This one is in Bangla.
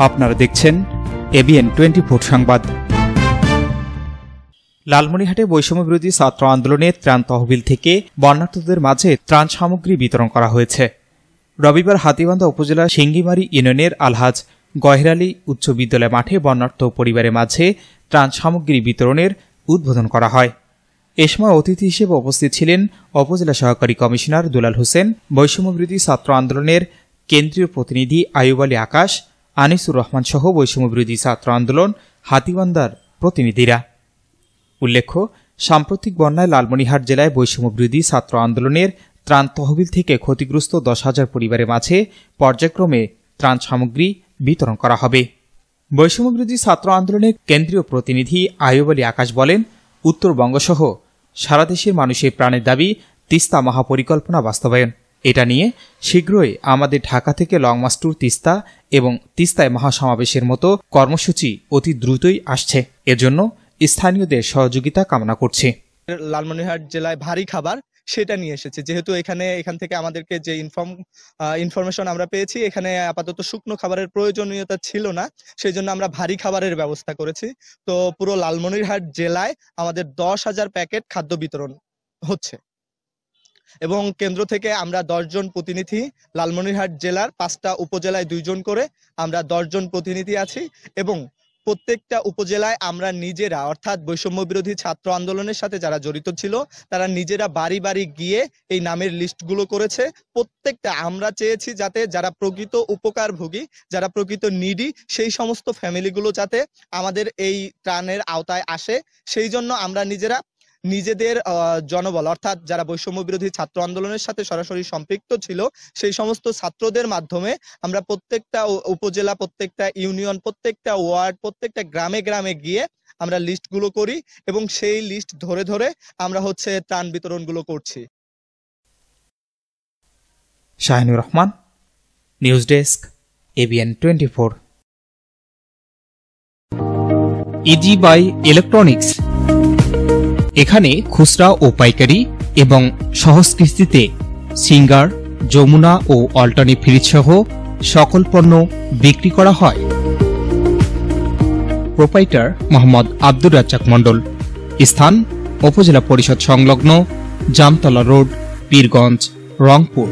আপনারা দেখছেন এবিএন 24 সংবাদ। লালমনিরহাটে বৈষম্যবিরোধী ছাত্র আন্দোলনে ত্রাণ তহবিল থেকে বন্যার্তদের মাঝে ত্রাণ সামগ্রী বিতরণ করা হয়েছে। রবিবার হাতীবান্ধা উপজেলার সিঙ্গিমারি ইউনিয়নের আলহাজ গহের আলী উচ্চ বিদ্যালয় মাঠে বন্যার্ত পরিবারের মাঝে ত্রাণ সামগ্রী বিতরণের উদ্বোধন করা হয়। এ সময় অতিথি হিসেবে উপস্থিত ছিলেন উপজেলা সহকারী কমিশনার দুলাল হোসেন, বৈষম্যবিরোধী ছাত্র আন্দোলনের কেন্দ্রীয় প্রতিনিধি আয়ুব আলী আকাশ, আনিসুর রহমান সহ বৈষম্যবিরোধী ছাত্র আন্দোলন হাতীবান্ধার প্রতিনিধিরা। উল্লেখ্য, সাম্প্রতিক বন্যায় লালমনিরহাট জেলায় বৈষম্যবিরোধী ছাত্র আন্দোলনের ত্রাণ তহবিল থেকে ক্ষতিগ্রস্ত 10,000 পরিবারের মাঝে পর্যায়ক্রমে ত্রাণ সামগ্রী বিতরণ করা হবে। বৈষম্যবিরোধী ছাত্র আন্দোলনের কেন্দ্রীয় প্রতিনিধি আয়ুব আলী আকাশ বলেন, উত্তরবঙ্গসহ সারা দেশের মানুষের প্রাণের দাবি তিস্তা মহাপরিকল্পনা বাস্তবায়ন। এটা নিয়ে শীঘ্রই আমাদের ঢাকা থেকে লং মার্চ টু তিস্তা এবং তিস্তায় মহাসমাবেশের মতো কর্মসূচি অতি দ্রুতই আসছে। এজন্য স্থানীয়দের সহযোগিতা কামনা করছি। লালমনিরহাট জেলায় ভারী খাবার সেটা নিয়ে এসেছে, যেহেতু এখান থেকে আমাদেরকে যে ইনফরমেশন আমরা পেয়েছি, এখানে আপাতত শুকনো খাবারের প্রয়োজনীয়তা ছিল না, সেই জন্য আমরা ভারী খাবারের ব্যবস্থা করেছি। তো পুরো লালমনিরহাট জেলায় আমাদের 10,000 প্যাকেট খাদ্য বিতরণ হচ্ছে এবং কেন্দ্র থেকে আমরা 10 জন প্রতিনিধি, লালমনিরহাট জেলার 5টা উপজেলায় 2 জন করে আমরা 10 জন প্রতিনিধি আছি এবং প্রত্যেকটা উপজেলায় আমরা নিজেরা, অর্থাৎ বৈষম্য বিরোধী ছাত্র আন্দোলনের সাথে যারা জড়িত ছিল তারা নিজেরা বাড়ি বাড়ি গিয়ে এই নামের লিস্টগুলো করেছে। প্রত্যেকটা আমরা চেয়েছি যাতে যারা প্রকৃত উপকারভোগী, যারা প্রকৃত নিডি, সেই সমস্ত ফ্যামিলিগুলো যাতে আমাদের এই ত্রাণের আওতায় আসে, সেই জন্য আমরা নিজেদের জনবল, অর্থাৎ যারা বৈষম্য বিরোধী ছাত্র আন্দোলনের সাথে সরাসরি সম্পৃক্ত ছিল সেই সমস্ত ছাত্রদের মাধ্যমে আমরা প্রত্যেকটা উপজেলা, প্রত্যেকটা ইউনিয়ন, প্রত্যেকটা ওয়ার্ড, প্রত্যেকটা গ্রামে গ্রামে গিয়ে আমরা লিস্টগুলো করি এবং সেই লিস্ট ধরে ধরে আমরা ত্রাণ বিতরণগুলো করছি। Shahinur Rahman, news desk, ABN 24। Easy by electronics, এখানে খুচরা ও পাইকারি এবং সহজ কিস্তিতে সিঙ্গার, যমুনা ও অল্টারনেট ফ্রিজ সহ সকল পণ্য বিক্রি করা হয়। প্রোপাইটার মোহাম্মদ আব্দুর রাজ্জাক মণ্ডল। স্থান উপজেলা পরিষদ সংলগ্ন জামতলা রোড, পীরগঞ্জ, রংপুর।